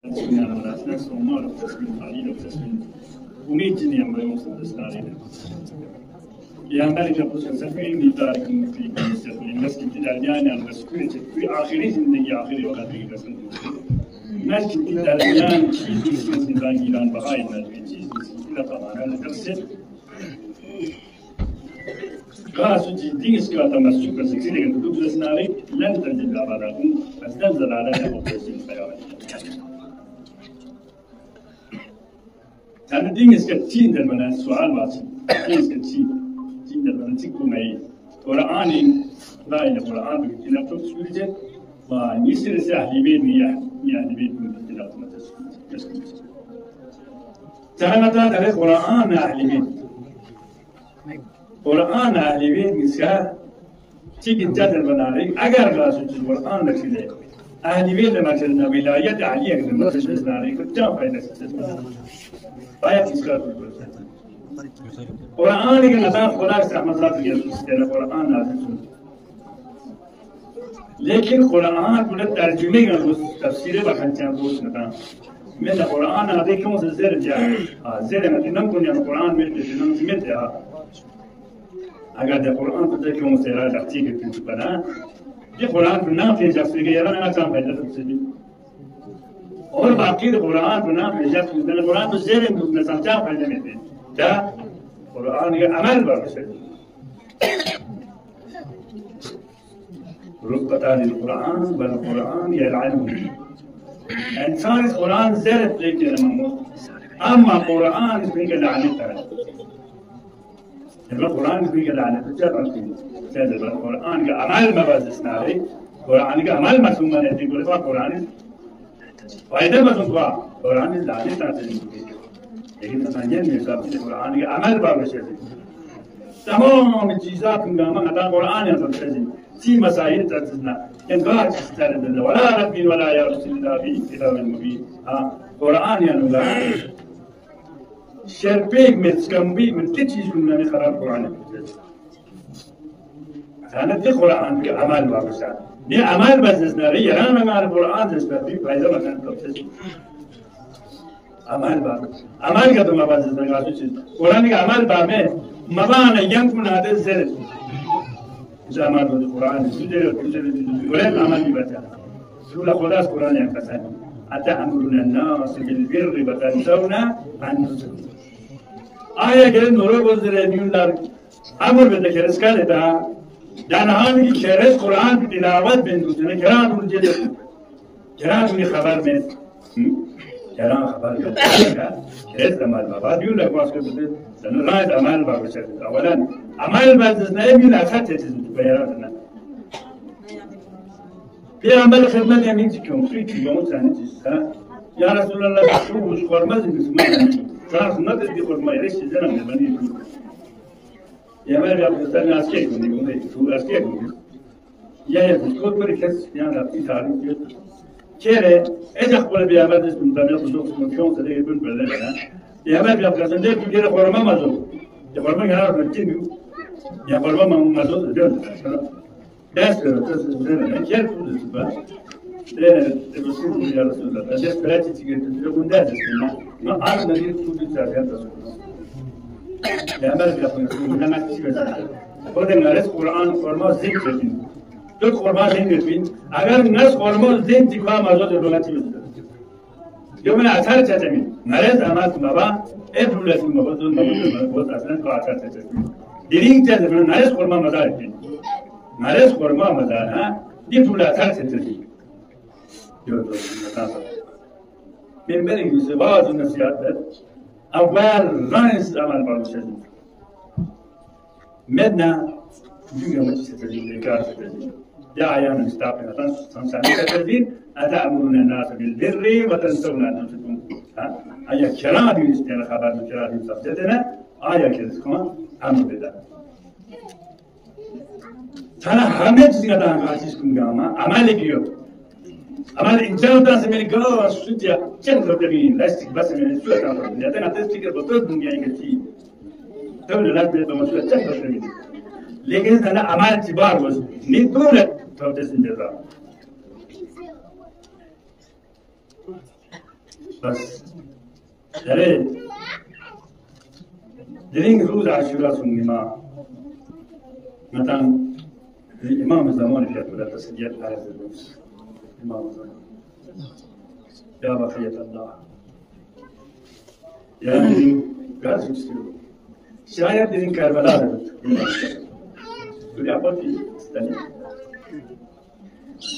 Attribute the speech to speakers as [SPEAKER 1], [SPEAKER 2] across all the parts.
[SPEAKER 1] Sumiana Marasna, Somar of Tasmin, Ali of Tasmin, Umiti and Ramos of the Starry. America was a very military invested in Italian and security. We are in the Yahoo of the National Italian cheese in Iran behind that, which is قاسو جدي اسكاتا مسجد سكسيلي كتب لسناري لن تجد لابدهم أستنزل على الأوبريشن فيها. أنا دين اسكتين دلنا سؤال واسع دين اسكتين دلنا تكون أي قرآن لا إله قرآن بكتير تفسير ويصير سهل بيني يعني بين كتير تفسير. تعالى تعالى قرآن أهل بيت. قرآن أهل بيت مسكها تيجي تجد البناري أجر راسه القرآن لكذا أهل بيت لما تجدنا ولاية عليا لما تجدنا عليك كتاب هاي نسيتنا بايع مسكها قرآن كنا نتاع قرآن سامع ذات يسوع كنا قرآن هذا لكن قرآن كنا ترجمة كنا تفسيره بحنتين بوس نتاع من القرآن هذا كم زر جاء زر مثلا كنا القرآن من الجنون سمعتها أجد القرآن تذكر مسيرة تحتيك في البناء القرآن كنا في جفسي غيرنا أنا كم فائدة تفسير और बाकी तो कुरान बना भेजा तो कुरान तो जेर में उसने समझा फायदे में थे क्या कुरान के अमल पर से रुकता है कुरान बल कुरान या इल्म इंसान इस कुरान जेर लेके नमो अम्मा कुरान इसमें के लाने है ये कुरान इसमें के लाने तो जब अंतिम कुरान का अमल मवाजिस नारे कुरान का अमल मसूमा है कि कुरान फायदे में सुनवा कुरान लाने ताते लेकिन समझे नहीं सब कुरान के अमल पर से तमाम चीज़ां कंगामा अदा कुरान या तफसीर सी मसाइल तजना इनकार तस्तर वला रब्बी वला या रसूलल्लाह भी किताब मुबीन कुरान या नुला शर्पेक में स्कम्बी में चीज़ कुन्ना में खराब कुरान أنا في القرآن في أعمال بعضها. دي أعمال بس نارية أنا مع القرآن تستفيد فإذا ما كان تفسير. أعمال بعض. أعمال كده ما بس نقاش. القرآن كأعمال بعمه ما بعنا ينكون هذا الزر. إذا أعمال بالقرآن سجل ولا أعمال بيبتها. سورة خلاص القرآن ينقسم. أتأمرون الناس بالبر وتنسون أنفسكم. آية كده نور بزر نيولار أمر بتكرس كده جانهان کی شرح قرآن کی تلاوت بندوزنه کران اون جد کران اونی خبر میں کران خبر میں شرح عمل بعد یون لقواس کرده سنرایت عمل بعد شد اولا عمل بعد نه میون اخت چیز بیاراتنا بی عمل خدمت یمین چیکم سویتی بمون سانی چیز یا رسول الله بشوش خورمز بسمان شرح سنت دی خورمای ریش چیزن هم نبانی يا مريم أفغانستان عسكري كوني شو عسكري كوني يا بسكوت مركز يعني في تاريخ كيره إذا قبل بيعمل من تاني خصوص مشون تلاقي يكون بلدنا يا مريم أفغانستان ده كده خرما مازو يا خرما كنا نتكلم يا خرما مازو ده ده كير كل شيء ده بسكوت يا رسول الله ده براتي تيجي تقول ده ما أنا نريد كل شيء يا مريم أفغانستان ده ما تيجي خود نرس قرآن فرما ذکر بین تو قرآن ذکر بین اگر نرس قرآن ذکر دیگه مازاد دولتی میشه یه من اثر چطوری نرس امات مبا ابرولتی مبا دون مبا اصلا تو اثر چطوری دیرین چطوری نرس قرآن مزار بین نرس قرآن مزار ها دی طول اثر چطوری یه دو من بریم زباز و نصیحت اول رئیس عمل باشه مدنا جوجا ما تستفيد كارثة يا عيان مستعفين تنسون أتأمرون الناس بالبر وتنسون أنفسكم أيا كلام يستند خبر من كلام يستفيدنا أيا كذا أمر بده ترى همه چیزی که دارم عزیز کنم عملی کیو عمل انسان دست من گاه سوتیا چند رفتیم لاستیک بس من سوت کردم یا تنها تستیکر بطور دنیا اینکه تقول لا تبي تمشي تشتغل لكن أنا عملت باربز نقول توتس الجزاء بس دري درين روز عاشوراء سنما مثلا الإمام الزمان في أولى تسجيل هذا النص إمام الزمان يا بقية الله يا درين قاس يسلو شايف درين كربلاء تقول يا بطي استني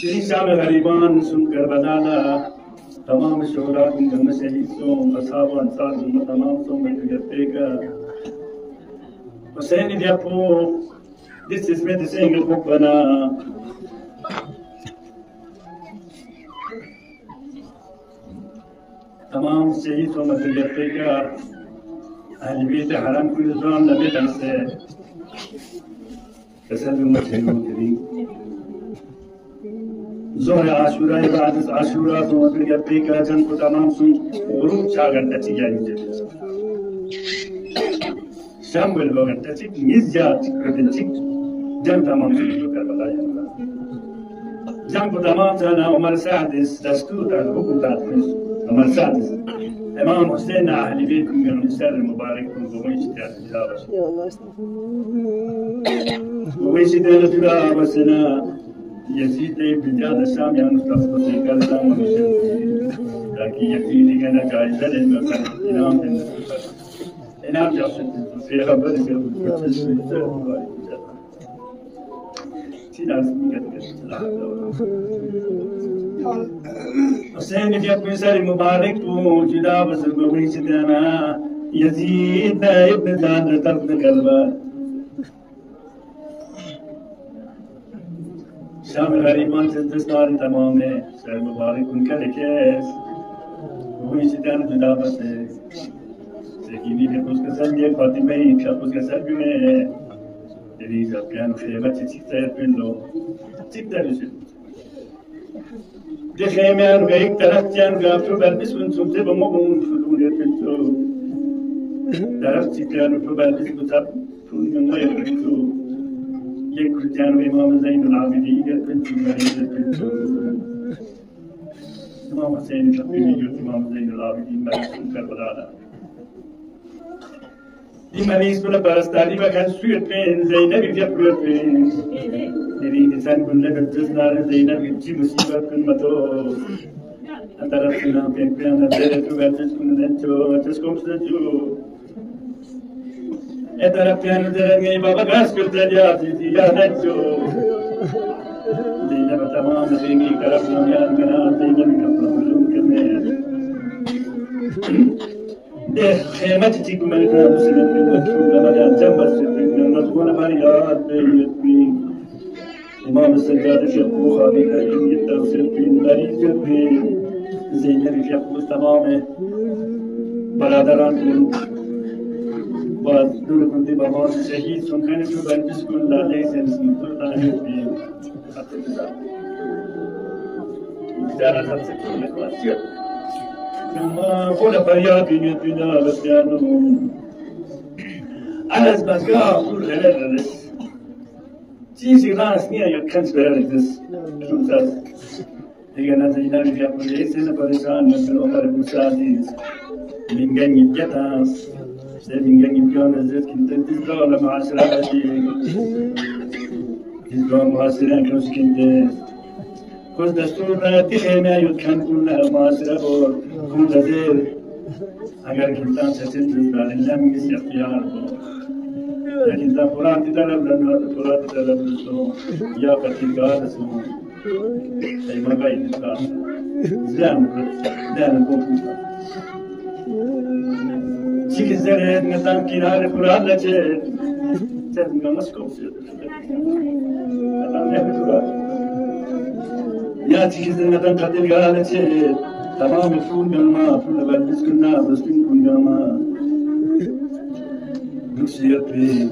[SPEAKER 1] درين شام غريبان سن كربلاء تمام الشهراء من المشاهير سوم أصحاب أنصار تمام سوم بتجربك وسين ديابو this is medicine الكوبانا تمام الشهيد سوم بتجربك أهل بيت حرام كل زمان لبيت أنسى تسلم المشهير كريم زور عاشوراء بعد عاشوراء ثم بتجربك جن تمام سوم غروب شاغر تجيء شامل بغن تشيك ميزجات كتشيك جن تمام سوم كربلاء جن تمام سنة عمر سادس دستور الحكم تاتمس عمر سادس إمام حسين أهل بيت من المسار المبارك من قوميش تجارة قوميش تجارة بسنا يزيد بجاد الشام ينصف سيكال سام لكن يزيد كان جائزة للمكان إنام جاسد في خبر حسين في المسار المبارك وجدا بس قوميش تجارة يزيد ابن جاد طرف قلبه شام غریبان دستار تمام ہے سر مبارک ان کا لکھے وہی شیطان جدا بس ہے سکینی نے اس کا سر یہ فاطمہ ہی شاپ اس کا سر بھی ہے تیری جب کیان خیمہ چکتا ہے پھر لو چکتا ہے دے خیمہ ان کا ایک طرف جان گا تو بلبس ان سمتے بمقوم فلون پھر تو طرف چکتا ہے تو بلبس بتا فلون میں رکھو يكون جانب إمام زين العابدين بنت مريض بنت إمام حسين الشقيقي إمام زين العابدين مريض كربلاء مريض كل برستاري وكان سويت بين زينب يفكر بين يريد إنسان كل بتزنار زينب يجي مصيبة كل متو أترفنا بين أترفنا وتسكن نتو تسكن نتو إذا ربيان درني بابا غاس كرت جاتي يا نجو دينا بتمام ديني كرفنا يا كنا دينا كفلون كنا ده خيمة تيجي من المسلمين وتشوف لما جنب السجن مزبون فريات بيتي إمام السجاد الشيخ بخاري كريم التفسير في مريض في زينب الشيخ تمامه برادران دور كنت بابا شهيد سنكان شو بنجس كل لا ليس نسمع لا يبي جارا سبسك مكواسيا ثم كل فريق يتنا بسيانو أنا سبقا كل هذا تيجي ناس نيا يكنس بهذا شو تاس هي نازلين في أقول ليس نبرزان من عمر مساعد من جني جتاس سيدنا يمكن زيد كنت تزور مع سلامتي تزور مع سلامتي كنت كوز دستور تخيمة يمكن كلها مع سلامتي كنت زيد أجر كنت ستنزل لله مس اختيار لكن تقرأت تلم لنا تقرأت تلم لنا يا فتيقا رسول أي ما بعيد زين شيء زين نتام كنار القرآن لجه تدمنا مسكوب يا شيء زين نتام كتير قال لجه تمام فول جماعة فول بلبس كنا بس كن جماعة نسيت في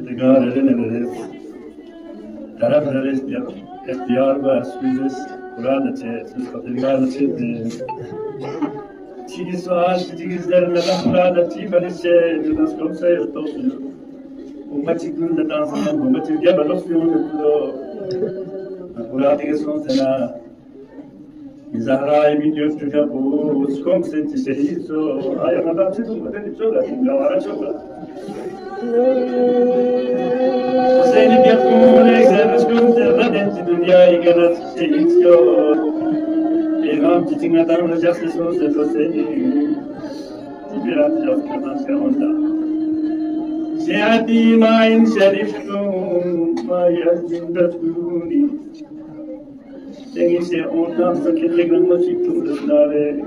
[SPEAKER 1] تجار لنا طرف رئيس اختيار بس بيزس قرآن لجه كتير قال لجه چیزی سوال چیزی زر نلام چی بلیش جنس کم سه تو اومچی کن دانسان اومچی جا بلوس بیون تو قرآنی که سون سنا Zahra video juga bus kom senti sehiso ayam ada tu mungkin coba tinggal orang coba. Saya ni biar kumulai saya skum terbadan di dunia ikan sehiso. Ilham tinggal dalam lejas sesuatu sesuatu ini. Biar jauh kerana seronda. Sehati main syarifkum mayazin datuni. Tengi se ondan sakitlik olması kuruluşları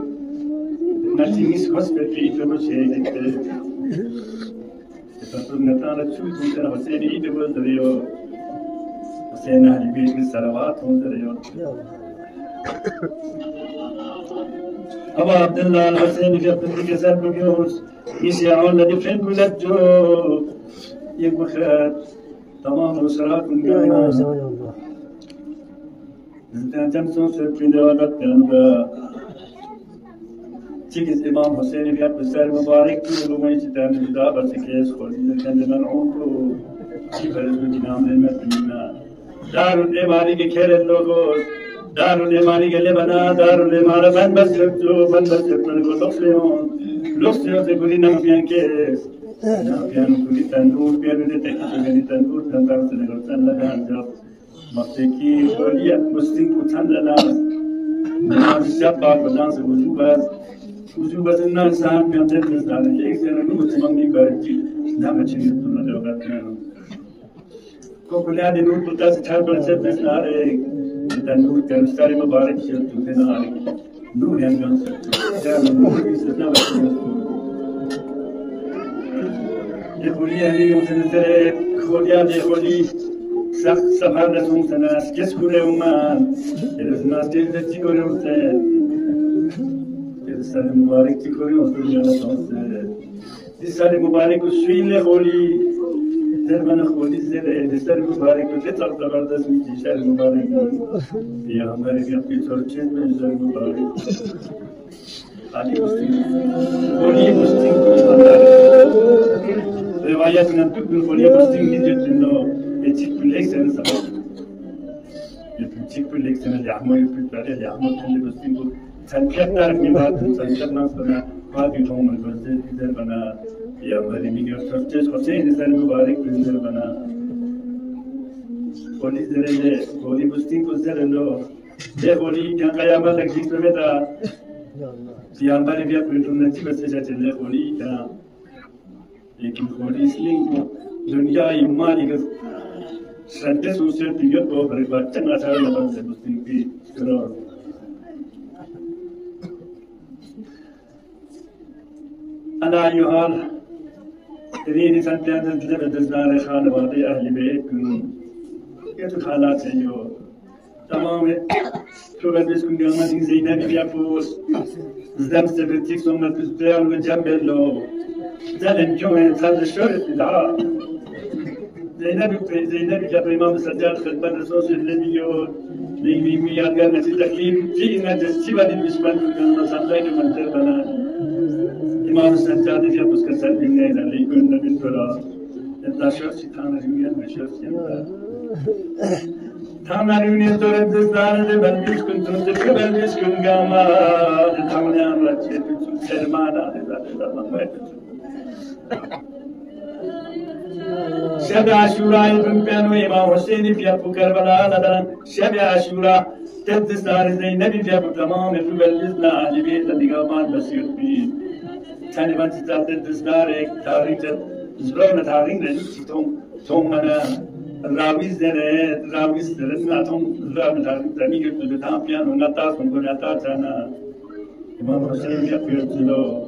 [SPEAKER 1] natimiz hospitali itibariyle Fakat netana çuğdu sana Hüseyin iyi de böldürüyor Hüseyin Ali Bey'in salavat böldürüyor Ama Abdullah Hüseyin'i yaptığı gezer bugüyoruz İsyaonla difren gületço Yekbıkhat Tamam usrakun gönlüm Temson sürpünde olaraklarında Çikiz İmam Hüseyin'i bir yapmışlar mübarek kurulumu içinden bir daha basıkıyız koyuyor kendinden oldu Çiferizmi dinam demetliğine Darul Emarike keren logos Darul Emarike lebana Darul Emara ben basıktı Luxleon se gurina bianches Nafian kulitan ur biarune teknikan ur tantar senegotan lagan Masteki Holia Muslim Putandana Siapa kedan Ujubat inna saham yang terkenal Eksen Muslim ni berji Nama ciri tu nak jawabkan Kau kuliah di nur putas Charbal sebes nare Dan nur terstari mubarak Syaitu kenari Nur yang jangan Jangan nur bisa nama ciri Di kuliah ni Muslim Kuliah di Holi Safar sana kes kuleman Eresnas de tikorumse Eresal mubarak tikorumse Yanasonse Disal mubarak Suile holi Terbana holi zere Disal mubarak Fetar tabardas Disal mubarak Ya Amerika Pitorçen Disal mubarak Ali Muslim Holi Muslim Rivayat Nantuk Holi Muslim Nidjetino Etik bileksen sabah. Etik bileksen yağmur yapıyor, yağmur kendi basıngo. Sanatlar mimarın sanatlar sonra hadi çoğumuz gözler bana ya bari mi göstereceğiz. Hüseyin sen mübarek gözler bana. Polislerle, polis basıngo zerrelo. De polis yang kaya malah kismeta. Yang bari dia perlu nanti bersejati polis ya. Lekin polis ni dunia imani ke Santai sosial tinggal bawa berbaca asal lepas sebesar ini terus. Anda yuhal ini santai anda tidak berdasar khana wadi ahli bait kun itu khalat saja. Tamam Şöyle gün gelmedin Zeynep yapıyoruz. Zdem sebetik sonra tüzdeğen ve cembello. Zaten köyün sadece şöyle daha. Zeynep yapıyor İmam Saccad hizmet Resulü diyor. Neymi yadgar nesi taklim cihine desibadin bisman kılgınına sallaydı mantar bana. İmam Saccad yapıyoruz kasar dinleyin aleyküm nebin tora. Enta şöyle tanrı dünya ve şöyle Tamaruni torentesare belvis kuntunte belvis kungama tamyan rache sermana da mamay Şebi Aşura ibn Piyano İmam Hüseyin'i fiyapu Kerbala'dan Şebi Aşura tedrisare Zeynep'i fiyapu tamam efu belvisna acibiyetla digaman basiyut bi Taniban tizal tedrisare tarihte zbrona tarihinde tomana Ravizlere natom Rami götürdü tam piyano natasın koyatacağına İmam Hüseyin yapıyordu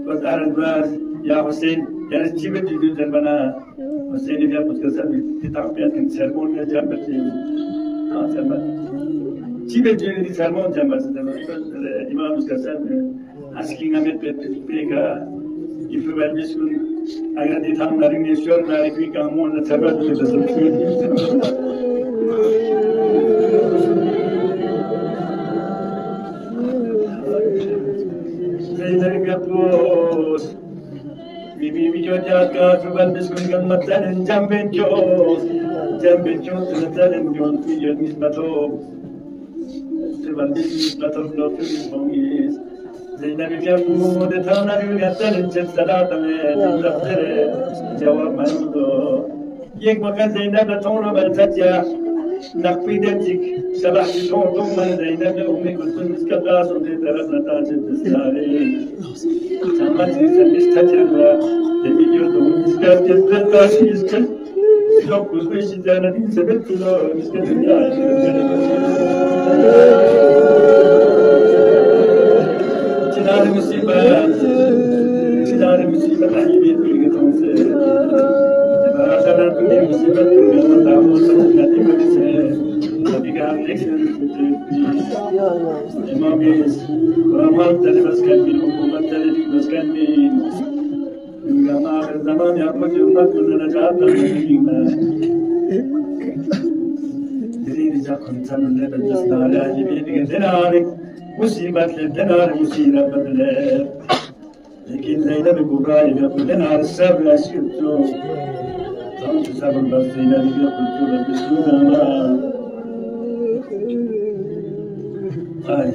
[SPEAKER 1] Kozarızlar ya Hüseyin yani çibe düdüler bana Hüseyin'i yapmış kızar bir tam piyano sermon ya cembetiyim ha sermon çibe düdüleri sermon cembesi İmam Hüseyin asking Ahmet Peka If you this one, I got the time that in sure that we come on the tablet with the Say that Bibi Jaka to ban this gun matan and jumping Jones to the talent John Field Miss Mato. تبلش بطل في المويس زينب يقول تانا يقتل الصلاة من تفسر جواب منو یک مکان زینب تون بلتجا نقفی دنجک شبح تون تون من زینب أمي كنت مسكت راسه في طرف نتاج الدستاري سمعت استجابة تبي يردون مسكت جذب تاشي مسكت لو كل شيء زانا دين سبت له مسكت چنار مصیبت عیبی توی تونسه آخرت توی مصیبت توی مطابق سنتی مریسه نبیگم لیکن امامیز رمان تلی بسکن بین حکومت تلی بسکن بین میگم آخر زمان یا کچھ امت کنه نجات نمیگیم دلیلی جا کنتن لبن جسنار عیبی دیگه دناری مصیبت لدنار مصیبت بدله لیکن زینب گوگای بیاکلن عرصب لشکتو تام صبر بس زینب بیاکلتو بسیار آی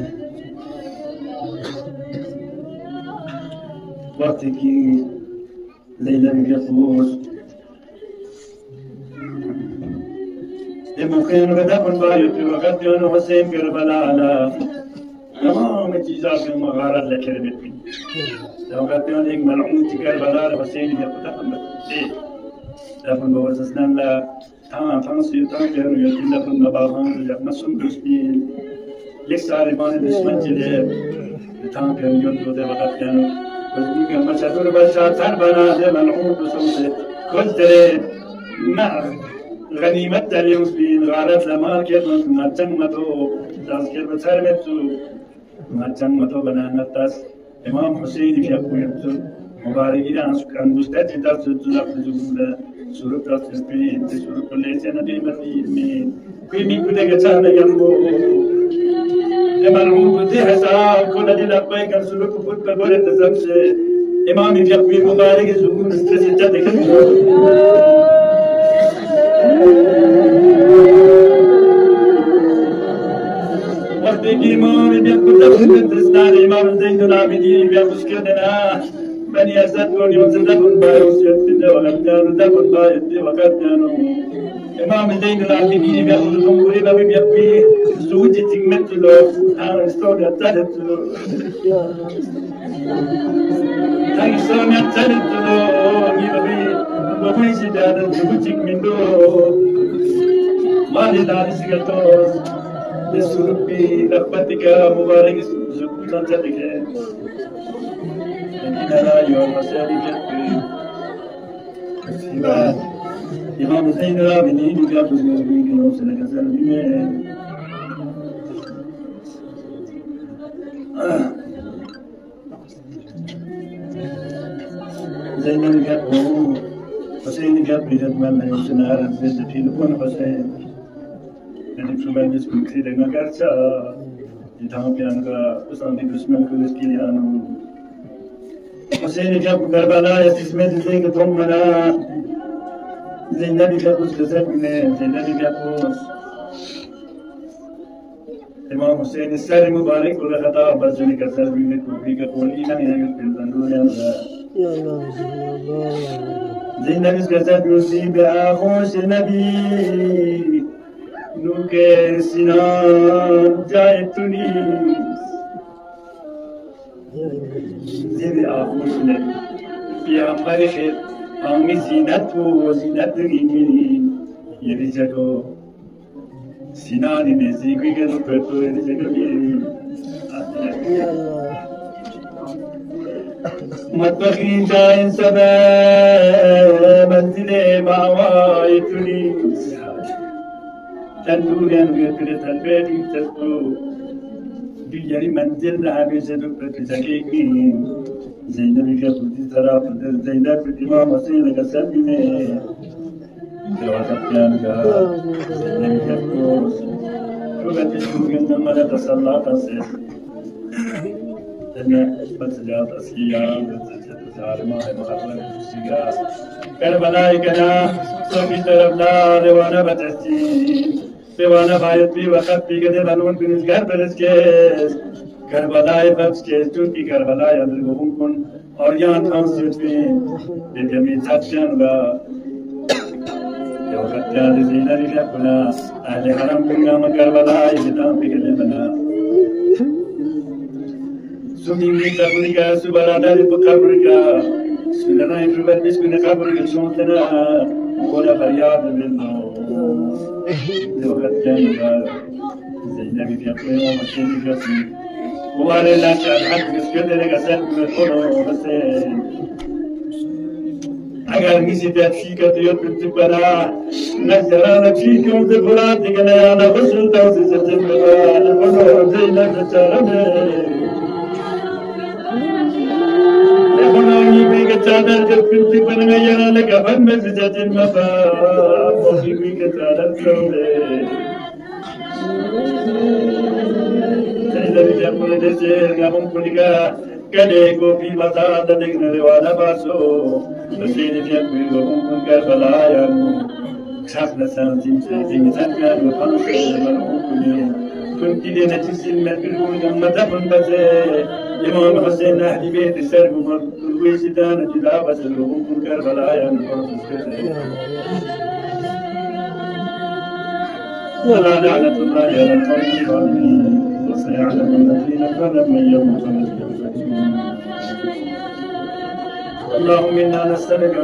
[SPEAKER 1] وقتی که زینب بیاکلت ممكن غداء بايت وقد يون حسين كربلاء على تمام چیزاں سے مغارت لکھ رہے تھے تو کہتے ہیں ایک ملعون كربلاء حسين يقتل دفن بوزسنا لا تمام سيطان كانوا يدفن بابان نسون دوستين لسه عارفان الاسمنجل تمام كانوا يدفن وقت كانوا وذلك مشهور بشاتر بنا ملعون بصوت كل نعم غنیمت داری مسلمین غارت لما کرد مرچنگ متو تذکر بسر متو مرچنگ متو بنانت دست امام حسین که کویت مبارکی دانس کندوسته جدار سوتلا فزوده سورت راسپین سورت کلیت نبی مدین کوی میکوده که چهار یمبو امام بودی حساب کل دیل اپای کر سورت فوت بگوره تزمشه امام که کوی مبارکی زبون استرس جد کنه وقت کی امام بیاکل دفن دستار امام زین العابدین بیاکل کردنا بنی اسد کن یوزن دفن بایوسیت بده ولم جانو دفن بایت بده وقت جانو امام زین العابدین بیاکل تنگوری بابی بیاکل زوجی تیمت لو آن استوری اتالت لو آن استوری اتالت لو می بابی بابی شدادن زوجی من دو مالی داری سیگتوز لسربي لقبتك مبارك زبطان تلك لكن لا يوم مسالك إمام زين العابدين يقابل المسلمين كنوم سنة سلمين زين القابل حسين القابل يتمنى يوصل على البيت في لكون حسين يعني شو بلش بكثير إنه كارثة يتهم بأنك أصلاً في بسمة كل سكيل أنا حسين جاب كربلاء يستسمع زين كتومنا زين نبي جابوس كسبنا زين نبي جابوس إمام حسين السر مبارك ولا خطأ برجلي كسر بينك وبيك قولينا يعني بالزندور يا زين نبي كسر بيوسي بأخوش النبي نوكر سنان جايتوني زي آخوش نبي في أمبر خير آمي زينت وزينت رجيني يرجعو سنان بزيكي كنو كتو يرجعو مطبخين جاين سبا منزل معوايتوني تندوريان ويكري تلبيتي تسكو بيجري منزل رهابي سدوك بتزكيكي زينب كبوتي سراف زينب إمام حسين كسبيني جوازك كانك زينب كبوس شو بتشوفين لما لا تصلى تصير تنا بس جات أسيا ما هي مخاطر كربلاء كنا سوي تربنا روانا بتحسين وانا باید بی وقت بیگده بنون بینزگر برسکیز کربلای بفسکیز چونکی کربلای ادرگوهم کن آریان خانسیت بین دیدمی تفجن و وقت یاد زینری لکنا اهل حرم کنگا مکربلای بدان بیگده بنا سومینی قبرگا سبراداری بقبرگا سننا انتروبت بسکن قبرگا شونتنا کولا فریاد بلنو وقت جانبا زینبی فیقوی ومسیدی فیقوی وعلى لا تعلم مسكين لك سلم القرى بسين اگر میسی تفشی که دیوت بتبرا نجران فيك وتبرا تقنا انا وصل توزي تبرا انا بقول زينك تشرمي لبناني بيك تشادر جب كنت بنا يرا لك فن مسجد المفا وفي بيك تشادر سومي dari jamu desi ngamun kunika kade kopi mata dading nariwana baso besini jamu ngamun kunika balayan khasna santim se jinsan kan wafan se ngamun kuni kunti de nachisin merbil kun gamata pun base imam Hussein ahli bait sar gumar kulwi sidan jilaba se ngamun kunika balayan ولا لعنة الله على القوم الظالمين وسيعلم الذين كذبوا من يوم اللهم إنا نسألك